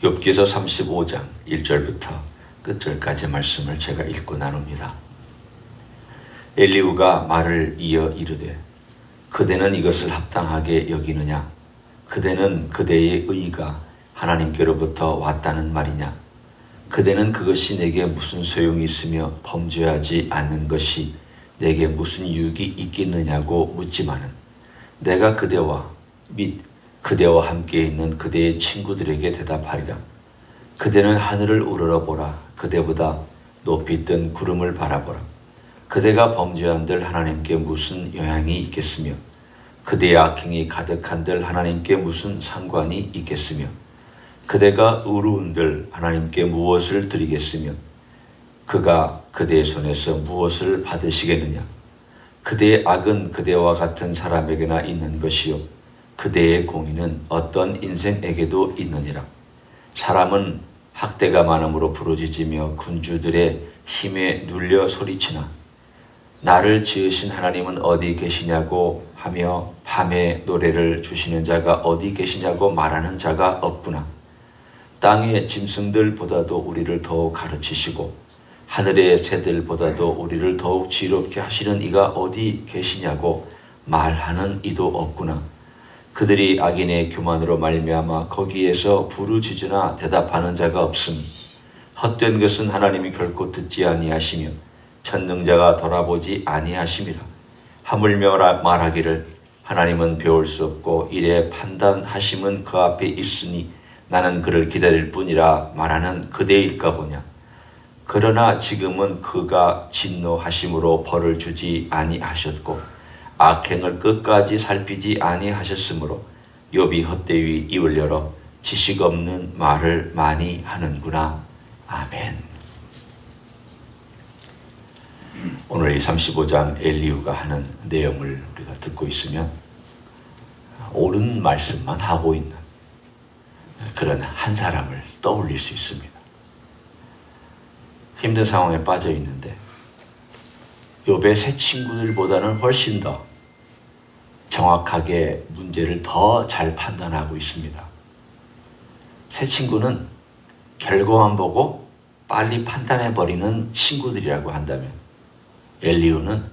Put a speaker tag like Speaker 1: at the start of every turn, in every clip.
Speaker 1: 욥기서 35장 1절부터 끝절까지 말씀을 제가 읽고 나눕니다. 엘리후가 말을 이어 이르되 그대는 이것을 합당하게 여기느냐? 그대는 그대의 의가 하나님께로부터 왔다는 말이냐? 그대는 그것이 내게 무슨 소용이 있으며 범죄하지 않는 것이 내게 무슨 유익이 있겠느냐고 묻지만은 내가 그대와 및 그대와 함께 있는 그대의 친구들에게 대답하리라. 그대는 하늘을 우러러보라. 그대보다 높이 뜬 구름을 바라보라. 그대가 범죄한들 하나님께 무슨 영향이 있겠으며 그대의 악행이 가득한들 하나님께 무슨 상관이 있겠으며 그대가 의로운들 하나님께 무엇을 드리겠으며 그가 그대의 손에서 무엇을 받으시겠느냐? 그대의 악은 그대와 같은 사람에게나 있는 것이요 그대의 공의는 어떤 인생에게도 있느니라. 사람은 학대가 많음으로 부르짖으며 군주들의 힘에 눌려 소리치나 나를 지으신 하나님은 어디 계시냐고 하며 밤에 노래를 주시는 자가 어디 계시냐고 말하는 자가 없구나. 땅의 짐승들보다도 우리를 더욱 가르치시고 하늘의 새들보다도 우리를 더욱 지롭게 하시는 이가 어디 계시냐고 말하는 이도 없구나. 그들이 악인의 교만으로 말미암아 거기에서 부르짖으나 대답하는 자가 없음. 헛된 것은 하나님이 결코 듣지 아니하시며 전능자가 돌아보지 아니하심이라. 하물며 말하기를 하나님은 배울 수 없고 이래 판단하심은 그 앞에 있으니 나는 그를 기다릴 뿐이라 말하는 그대일까 보냐. 그러나 지금은 그가 진노하심으로 벌을 주지 아니하셨고 악행을 끝까지 살피지 아니하셨으므로 욥이 헛되이 입을 열어 지식 없는 말을 많이 하는구나. 아멘. 오늘 이 35장 엘리후가 하는 내용을 우리가 듣고 있으면 옳은 말씀만 하고 있는 그런 한 사람을 떠올릴 수 있습니다. 힘든 상황에 빠져 있는데 욥의 새 친구들보다는 훨씬 더 정확하게 문제를 더 잘 판단하고 있습니다. 새 친구는 결과만 보고 빨리 판단해버리는 친구들이라고 한다면 엘리후는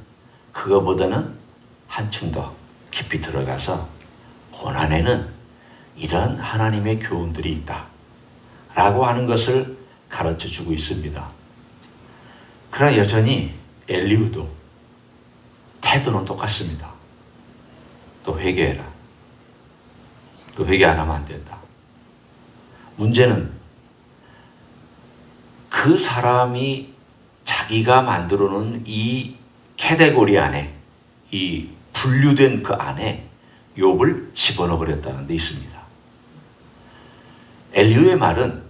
Speaker 1: 그거보다는 한층 더 깊이 들어가서 고난에는 이런 하나님의 교훈들이 있다 라고 하는 것을 가르쳐주고 있습니다. 그러나 여전히 엘리후도 태도는 똑같습니다. 또 회개해라. 또 회개 안 하면 안 된다. 문제는 그 사람이 자기가 만들어 놓은 이 카테고리 안에, 이 분류된 그 안에 욥을 집어넣어 버렸다는 데 있습니다. 엘리후의 말은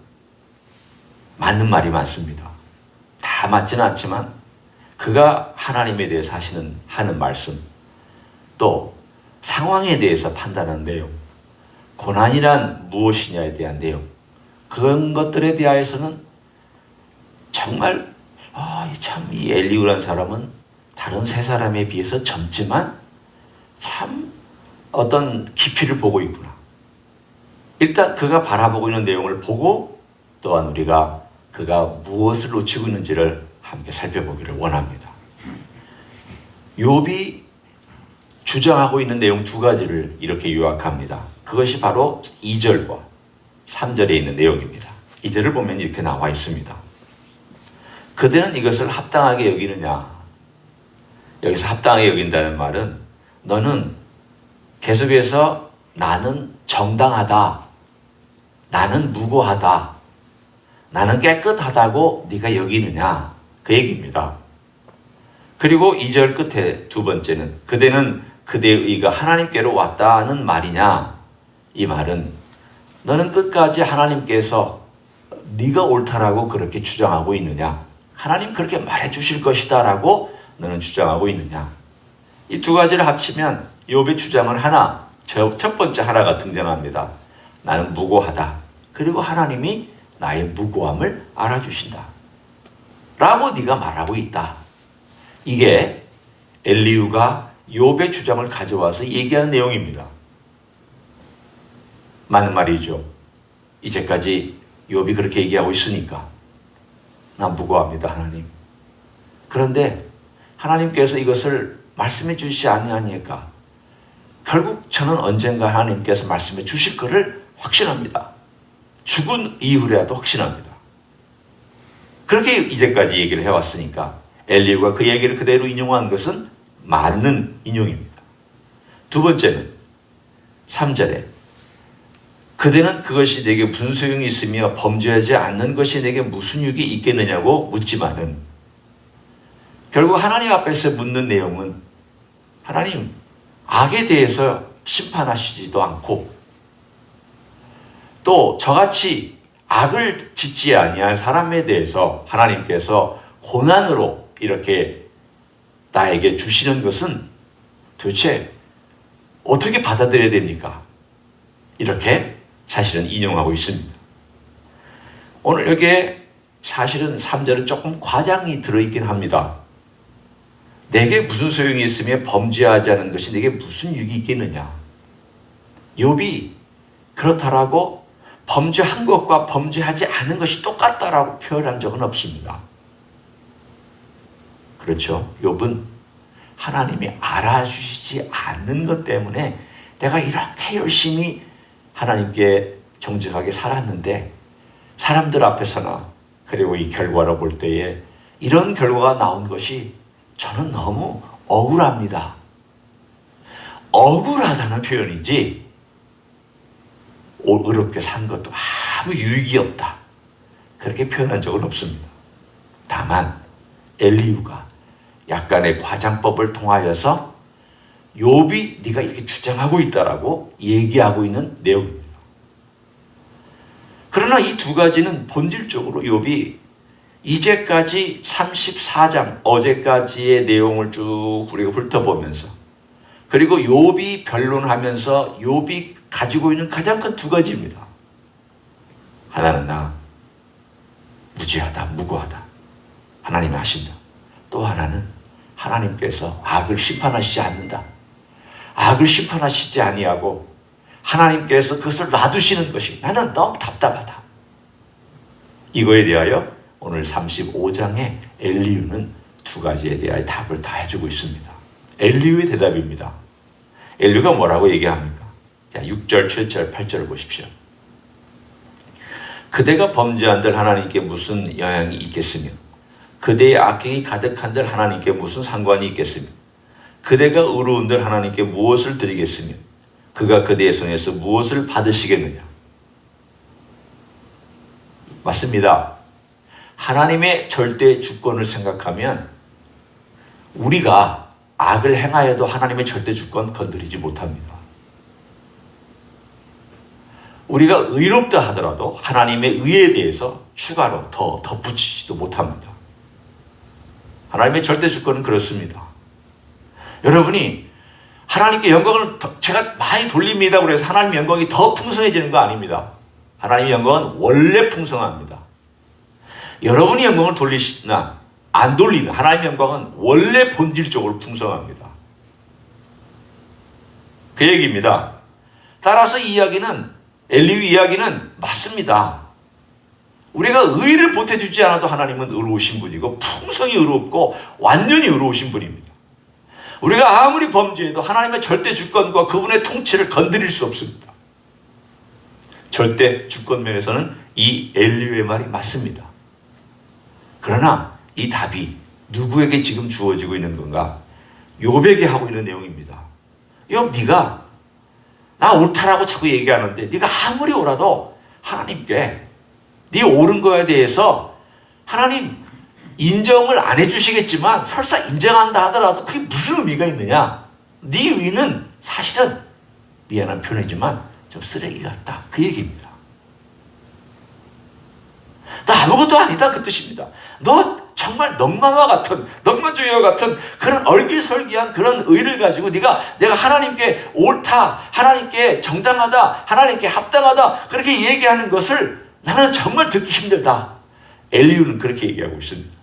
Speaker 1: 맞는 말이 많습니다. 다 맞지는 않지만 그가 하나님에 대해서 하는 말씀, 또 상황에 대해서 판단하는 내용, 고난이란 무엇이냐에 대한 내용, 그런 것들에 대하여서는 정말 참 이 엘리후라는 사람은 다른 세 사람에 비해서 젊지만 참 어떤 깊이를 보고 있구나. 일단 그가 바라보고 있는 내용을 보고 또한 우리가 그가 무엇을 놓치고 있는지를 함께 살펴보기를 원합니다. 욥이 주장하고 있는 내용 두 가지를 이렇게 요약합니다. 그것이 바로 2절과 3절에 있는 내용입니다. 2절을 보면 이렇게 나와 있습니다. 그대는 이것을 합당하게 여기느냐? 여기서 합당하게 여긴다는 말은 너는 계속해서 나는 정당하다, 나는 무고하다, 나는 깨끗하다고 네가 여기느냐? 그 얘기입니다. 그리고 2절 끝에 두 번째는 그대는 그대의 의가 하나님께로 왔다는 말이냐? 이 말은 너는 끝까지 하나님께서 네가 옳다라고 그렇게 주장하고 있느냐? 하나님 그렇게 말해 주실 것이다 라고 너는 주장하고 있느냐? 이 두 가지를 합치면 욥의 주장은 하나, 첫 번째 하나가 등장합니다. 나는 무고하다. 그리고 하나님이 나의 무고함을 알아주신다 라고 네가 말하고 있다. 이게 엘리후가 욥의 주장을 가져와서 얘기하는 내용입니다. 맞는 말이죠. 이제까지 욥이 그렇게 얘기하고 있으니까 난 무고합니다, 하나님. 그런데 하나님께서 이것을 말씀해 주시지 아니하니까 결국 저는 언젠가 하나님께서 말씀해 주실 것을 확신합니다. 죽은 이후라도 확신합니다. 그렇게 이제까지 얘기를 해왔으니까 엘리후가 그 얘기를 그대로 인용한 것은 맞는 인용입니다. 두 번째는 3절에 그대는 그것이 내게 무슨 소용이 있으며 범죄하지 않는 것이 내게 무슨 유익이 있겠느냐고 묻지만은, 결국 하나님 앞에서 묻는 내용은 하나님, 악에 대해서 심판하시지도 않고 또 저같이 악을 짓지 아니한 사람에 대해서 하나님께서 고난으로 이렇게 나에게 주시는 것은 도대체 어떻게 받아들여야 됩니까? 이렇게 사실은 인용하고 있습니다. 오늘 여기에 사실은 3절은 조금 과장이 들어있긴 합니다. 내게 무슨 소용이 있으며 범죄하지 않은 것이 내게 무슨 유익이 있겠느냐. 욥이 그렇다라고 범죄한 것과 범죄하지 않은 것이 똑같다라고 표현한 적은 없습니다. 그렇죠? 욥은 하나님이 알아주시지 않는 것 때문에 내가 이렇게 열심히 하나님께 정직하게 살았는데 사람들 앞에서나 그리고 이 결과로 볼 때에 이런 결과가 나온 것이 저는 너무 억울합니다. 억울하다는 표현이지 어렵게 산 것도 아무 유익이 없다, 그렇게 표현한 적은 없습니다. 다만 엘리후가 약간의 과장법을 통하여서 욥이 네가 이렇게 주장하고 있다라고 얘기하고 있는 내용입니다. 그러나 이 두 가지는 본질적으로 욥이 이제까지 34장 어제까지의 내용을 쭉 우리가 훑어보면서, 그리고 욥이 변론하면서 욥이 가지고 있는 가장 큰 두 가지입니다. 하나는 나 무지하다, 무고하다, 하나님이 하신다. 또 하나는 하나님께서 악을 심판하시지 않는다. 악을 심판하시지 아니하고 하나님께서 그것을 놔두시는 것이 나는 너무 답답하다. 이거에 대하여 오늘 35장에 엘리후는 두 가지에 대하여 답을 다 해주고 있습니다. 엘리후의 대답입니다. 엘리후가 뭐라고 얘기합니까? 자, 6절, 7절, 8절을 보십시오. 그대가 범죄한들 하나님께 무슨 영향이 있겠으며 그대의 악행이 가득한들 하나님께 무슨 상관이 있겠으며 그대가 의로운들 하나님께 무엇을 드리겠으며 그가 그대의 손에서 무엇을 받으시겠느냐. 맞습니다. 하나님의 절대 주권을 생각하면 우리가 악을 행하여도 하나님의 절대 주권 건드리지 못합니다. 우리가 의롭다 하더라도 하나님의 의에 대해서 추가로 더 덧붙이지도 못합니다. 하나님의 절대 주권은 그렇습니다. 여러분이 하나님께 영광을 제가 많이 돌립니다 그래서 하나님의 영광이 더 풍성해지는 거 아닙니다. 하나님의 영광은 원래 풍성합니다. 여러분이 영광을 돌리시나 안 돌리나 하나님의 영광은 원래 본질적으로 풍성합니다. 그 얘기입니다. 따라서 이 이야기는, 엘리후 이야기는 맞습니다. 우리가 의를 보태주지 않아도 하나님은 의로우신 분이고 풍성히 의롭고 완전히 의로우신 분입니다. 우리가 아무리 범죄해도 하나님의 절대 주권과 그분의 통치를 건드릴 수 없습니다. 절대 주권 면에서는 이 엘리후의 말이 맞습니다. 그러나 이 답이 누구에게 지금 주어지고 있는 건가? 욥에게 하고 있는 내용입니다. 욥, 네가 나 옳다라고 자꾸 얘기하는데 네가 아무리 옳아도 하나님께 네 옳은 거에 대해서 하나님 인정을 안 해주시겠지만 설사 인정한다 하더라도 그게 무슨 의미가 있느냐? 네 의는 사실은 미안한 표현이지만 좀 쓰레기 같다, 그 얘기입니다. 너 아무것도 아니다, 그 뜻입니다. 너 정말 넉마와 같은, 넉마주의와 같은 그런 얼기설기한 그런 의를 가지고 내가 하나님께 옳다, 하나님께 정당하다, 하나님께 합당하다 그렇게 얘기하는 것을 나는 정말 듣기 힘들다. 엘리후는 그렇게 얘기하고 있습니다.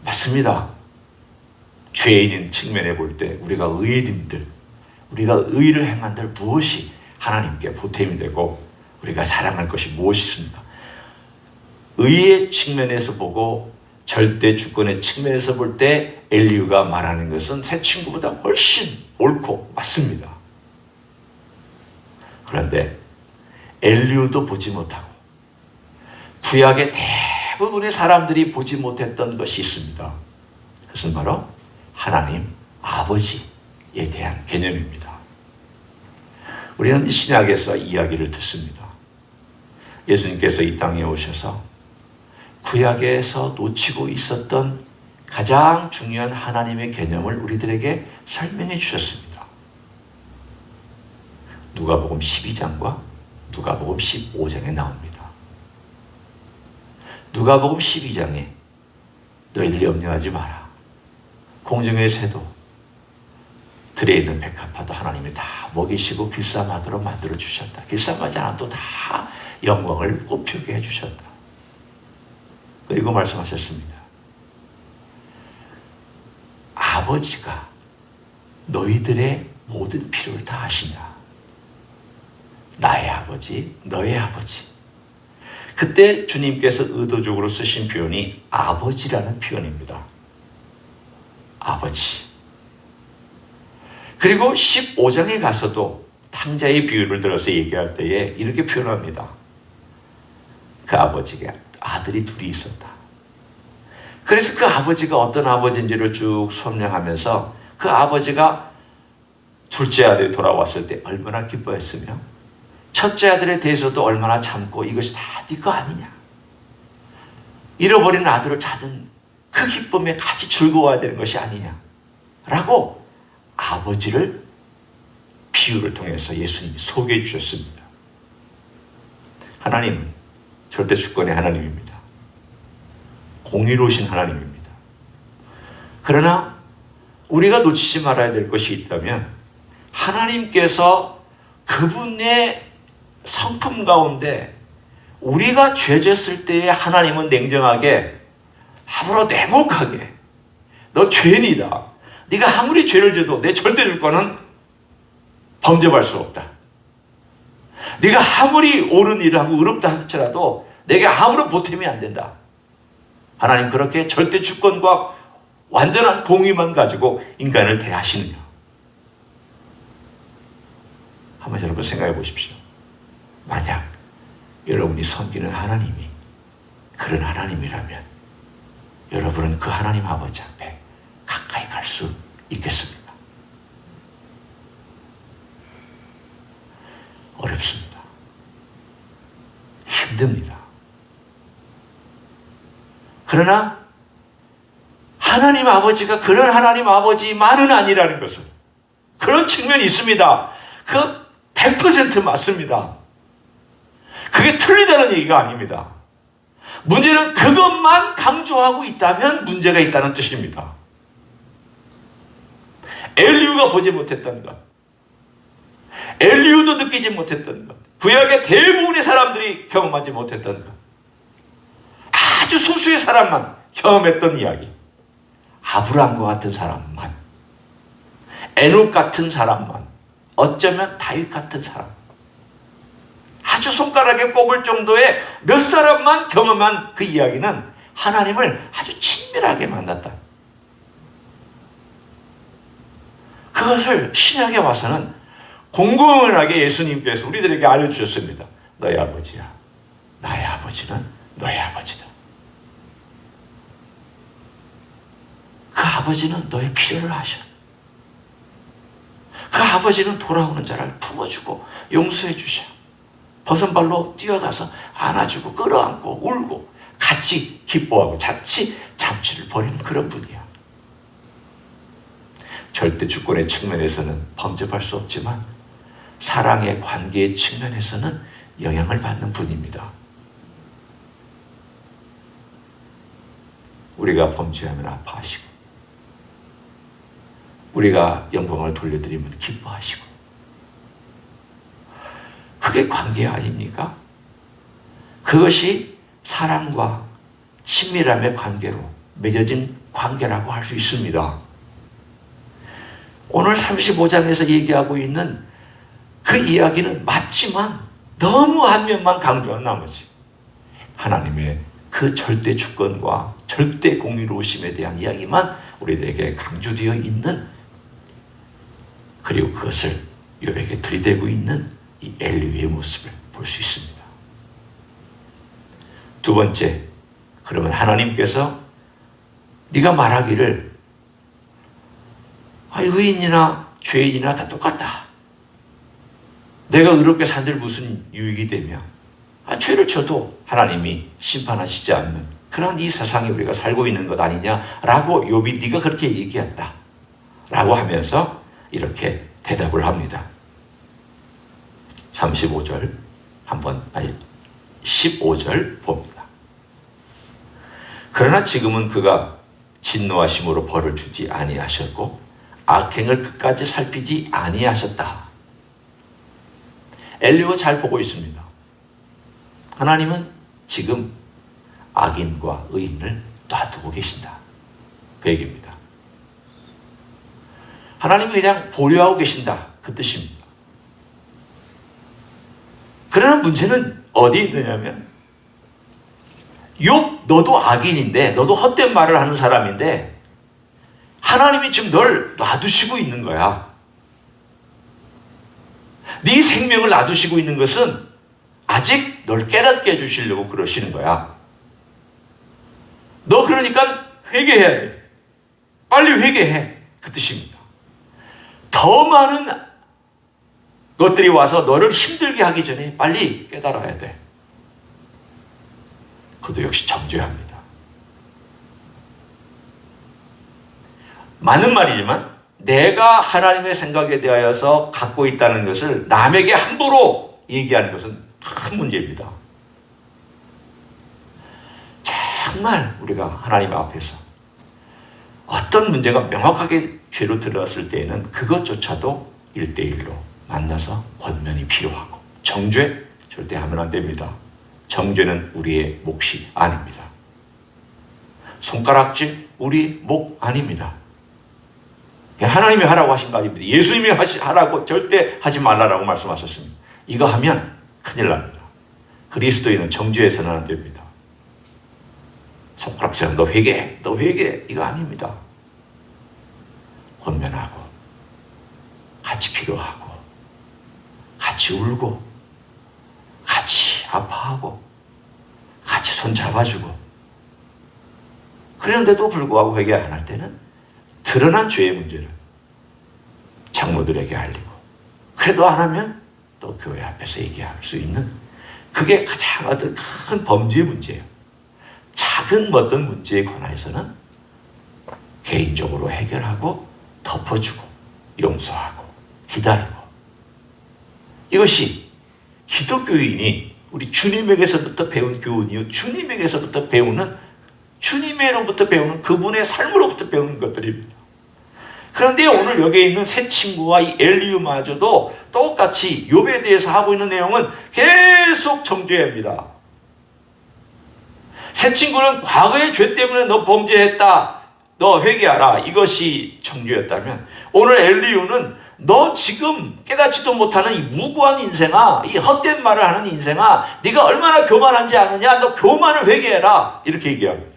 Speaker 1: 맞습니다. 죄인인 측면에 볼 때 우리가 의인들, 우리가 의를 행한들 무엇이 하나님께 보탬이 되고 우리가 사랑할 것이 무엇이 있습니까? 의의 측면에서 보고 절대 주권의 측면에서 볼 때 엘리후가 말하는 것은 새 친구보다 훨씬 옳고 맞습니다. 그런데 엘리후도 보지 못하고 구약의 대부분의 사람들이 보지 못했던 것이 있습니다. 그것은 바로 하나님 아버지에 대한 개념입니다. 우리는 신약에서 이야기를 듣습니다. 예수님께서 이 땅에 오셔서 구약에서 놓치고 있었던 가장 중요한 하나님의 개념을 우리들에게 설명해 주셨습니다. 누가복음 12장과 누가복음 15장에 나옵니다. 누가복음 12장에 너희들 염려하지 마라. 공중의 새도 들에 있는 백합화도 하나님이 다 먹이시고 길쌈하도록 만들어 주셨다. 길쌈하지 않아도 다 영광을 꽃피우게 해주셨다. 그리고 말씀하셨습니다. 아버지가 너희들의 모든 필요를 다 아신다. 나의 아버지, 너의 아버지. 그때 주님께서 의도적으로 쓰신 표현이 아버지라는 표현입니다. 아버지. 그리고 15장에 가서도 탕자의 비유를 들어서 얘기할 때에 이렇게 표현합니다. 그 아버지가 아들이 둘이 있었다. 그래서 그 아버지가 어떤 아버지인지를 쭉 설명하면서 그 아버지가 둘째 아들이 돌아왔을 때 얼마나 기뻐했으며 첫째 아들에 대해서도 얼마나 참고 이것이 다 네 거 아니냐. 잃어버린 아들을 찾은 그 기쁨에 같이 즐거워야 되는 것이 아니냐. 라고 아버지를 비유를 통해서 예수님이 소개해 주셨습니다. 하나님은 절대 주권의 하나님입니다. 공의로우신 하나님입니다. 그러나 우리가 놓치지 말아야 될 것이 있다면 하나님께서 그분의 성품 가운데 우리가 죄졌을 때에 하나님은 냉정하게 아무로 냉혹하게 너 죄인이다. 네가 아무리 죄를 져도 내 절대 주권은 범죄할 수 없다. 네가 아무리 옳은 일을 하고 의롭다 할지라도 내게 아무런 보탬이 안 된다. 하나님 그렇게 절대 주권과 완전한 공의만 가지고 인간을 대하시느냐. 한번 여러분 생각해 보십시오. 만약 여러분이 섬기는 하나님이 그런 하나님이라면 여러분은 그 하나님 아버지 앞에 가까이 갈 수 있겠습니까? 어렵습니다. 힘듭니다. 그러나 하나님 아버지가 그런 하나님 아버지만은 아니라는 것을, 그런 측면이 있습니다. 그 100% 맞습니다. 그게 틀리다는 얘기가 아닙니다. 문제는 그것만 강조하고 있다면 문제가 있다는 뜻입니다. 엘리후가 보지 못했던 것, 엘리후도 느끼지 못했던 것, 구약의 대부분의 사람들이 경험하지 못했던 것, 아주 소수의 사람만 경험했던 이야기, 아브라함과 같은 사람만, 에녹 같은 사람만, 어쩌면 다윗 같은 사람, 아주 손가락에 꼽을 정도의 몇 사람만 경험한 그 이야기는 하나님을 아주 친밀하게 만났다. 그것을 신약에 와서는 공공연하게 예수님께서 우리들에게 알려주셨습니다. 너의 아버지야. 나의 아버지는 너의 아버지다. 그 아버지는 너의 필요를 아셔. 그 아버지는 돌아오는 자를 품어주고 용서해 주셔. 버선발로 뛰어가서 안아주고 끌어안고 울고 같이 기뻐하고 같이 잔치를 벌이는 그런 분이야. 절대 주권의 측면에서는 범접할 수 없지만 사랑의 관계의 측면에서는 영향을 받는 분입니다. 우리가 범죄하면 아파하시고 우리가 영광을 돌려드리면 기뻐하시고, 그게 관계 아닙니까? 그것이 사랑과 친밀함의 관계로 맺어진 관계라고 할 수 있습니다. 오늘 35장에서 얘기하고 있는 그 이야기는 맞지만 너무 한 면만 강조한 나머지 하나님의 그 절대 주권과 절대 공의로우심에 대한 이야기만 우리들에게 강조되어 있는, 그리고 그것을 욥에게 들이대고 있는 이 엘리후의 모습을 볼 수 있습니다. 두 번째, 그러면 하나님께서 네가 말하기를 의인이나 죄인이나 다 똑같다. 내가 의롭게 산들 무슨 유익이 되며 죄를 쳐도 하나님이 심판하시지 않는 그런 이 세상에 우리가 살고 있는 것 아니냐라고 욥이 네가 그렇게 얘기했다 라고 하면서 이렇게 대답을 합니다. 35절 15절 봅니다. 그러나 지금은 그가 진노하심으로 벌을 주지 아니하셨고 악행을 끝까지 살피지 아니하셨다. 엘리후가 잘 보고 있습니다. 하나님은 지금 악인과 의인을 놔두고 계신다. 그 얘기입니다. 하나님은 그냥 보류하고 계신다. 그 뜻입니다. 그러나 문제는 어디 있느냐면 욥, 너도 악인인데, 너도 헛된 말을 하는 사람인데 하나님이 지금 널 놔두시고 있는 거야. 네 생명을 놔두시고 있는 것은 아직 널 깨닫게 해주시려고 그러시는 거야. 너 그러니까 회개해야 돼. 빨리 회개해. 그 뜻입니다. 더 많은 것들이 와서 너를 힘들게 하기 전에 빨리 깨달아야 돼. 그것도 역시 정죄해야 합니다. 맞는 말이지만 내가 하나님의 생각에 대하여서 갖고 있다는 것을 남에게 함부로 얘기하는 것은 큰 문제입니다. 정말 우리가 하나님 앞에서 어떤 문제가 명확하게 죄로 들어갔을 때에는 그것조차도 1대1로 만나서 권면이 필요하고, 정죄 절대 하면 안 됩니다. 정죄는 우리의 몫이 아닙니다. 손가락질 우리 목 아닙니다. 하나님이 하라고 하신 거 아닙니다. 예수님이 하라고 절대 하지 말라라고 말씀하셨습니다. 이거 하면 큰일 납니다. 그리스도인은 정죄해서는 안 됩니다. 손가락질하면 너 회개해, 너 회개해, 이거 아닙니다. 권면하고 같이 기도하고 같이 울고 같이 아파하고 같이 손 잡아주고, 그런데도 불구하고 회개 안 할 때는 드러난 죄의 문제를 장로들에게 알리고, 그래도 안 하면 또 교회 앞에서 얘기할 수 있는, 그게 가장 어떤 큰 범죄의 문제예요. 작은 어떤 문제에 관해서는 개인적으로 해결하고 덮어주고 용서하고 기다리고, 이것이 기독교인이 우리 주님에게서부터 배운 교훈이요, 주님에게서부터 배우는, 주님으로부터 배우는 그분의 삶으로부터 배우는 것들입니다. 그런데 오늘 여기에 있는 새 친구와 이 엘리후마저도 똑같이 욥에 대해서 하고 있는 내용은 계속 정죄합니다. 새 친구는 과거의 죄 때문에 너 범죄했다, 너 회개하라, 이것이 정죄였다면, 오늘 엘리후는 너 지금 깨닫지도 못하는 이 무고한 인생아, 이 헛된 말을 하는 인생아, 네가 얼마나 교만한지 아느냐, 너 교만을 회개해라, 이렇게 얘기합니다.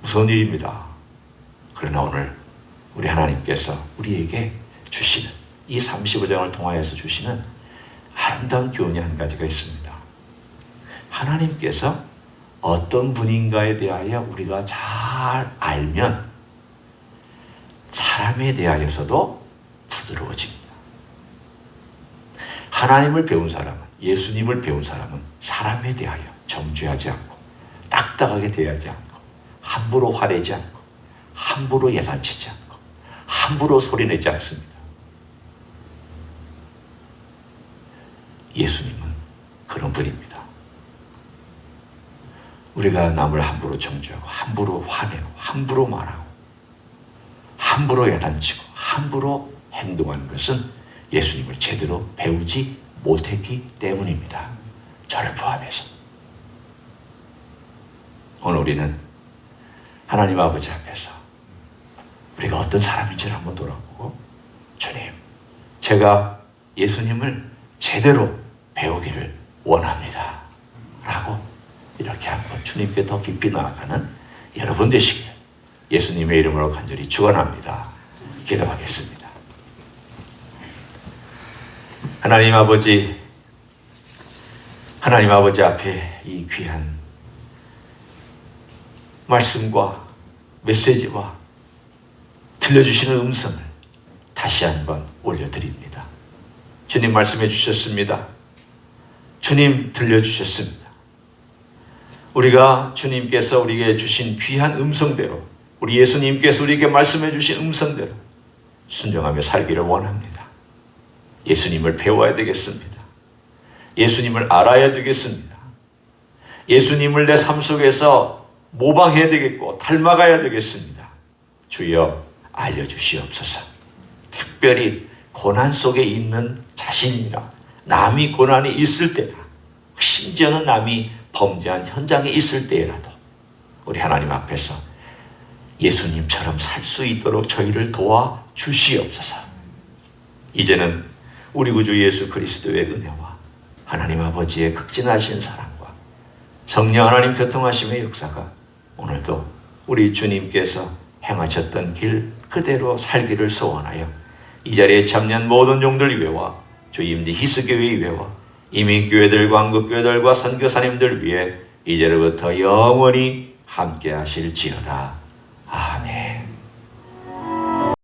Speaker 1: 무서운 일입니다. 그러나 오늘 우리 하나님께서 우리에게 주시는 이 35장을 통하여서 주시는 아름다운 교훈이 한 가지가 있습니다. 하나님께서 어떤 분인가에 대하여 우리가 잘 알면 사람에 대하여서도 부드러워집니다. 하나님을 배운 사람은, 예수님을 배운 사람은 사람에 대하여 정죄하지 않고 딱딱하게 대하지 않고 함부로 화내지 않고 함부로 야단치지 않고 함부로 소리내지 않습니다. 예수님은 그런 분입니다. 우리가 남을 함부로 정죄하고 함부로 화내고 함부로 말하고 함부로 야단치고 함부로 행동하는 것은 예수님을 제대로 배우지 못했기 때문입니다. 저를 포함해서. 오늘 우리는 하나님 아버지 앞에서 우리가 어떤 사람인지를 한번 돌아보고, 주님, 제가 예수님을 제대로 배우기를 원합니다. 라고 이렇게 한번 주님께 더 깊이 나아가는 여러분 되시길 예수님의 이름으로 간절히 축원합니다. 기도하겠습니다. 하나님 아버지 앞에 이 귀한 말씀과 메시지와 들려주시는 음성을 다시 한번 올려드립니다. 주님 말씀해 주셨습니다. 주님 들려주셨습니다. 우리가 주님께서 우리에게 주신 귀한 음성대로, 우리 예수님께서 우리에게 말씀해 주신 음성대로 순종하며 살기를 원합니다. 예수님을 배워야 되겠습니다. 예수님을 알아야 되겠습니다. 예수님을 내 삶 속에서 모방해야 되겠고 닮아가야 되겠습니다. 주여 알려주시옵소서. 특별히 고난 속에 있는 자신이나 남이 고난이 있을 때나 심지어는 남이 범죄한 현장에 있을 때라도 우리 하나님 앞에서 예수님처럼 살 수 있도록 저희를 도와주시옵소서. 이제는 우리 구주 예수 그리스도의 은혜와 하나님 아버지의 극진하신 사랑과 성령 하나님 교통하심의 역사가 오늘도 우리 주님께서 행하셨던 길 그대로 살기를 소원하여 이 자리에 참여한 모든 종들 위에와 주임디 히스교회 위에와 이민교회들과 한국교회들과 선교사님들 위해 이제로부터 영원히 함께 하실지어다.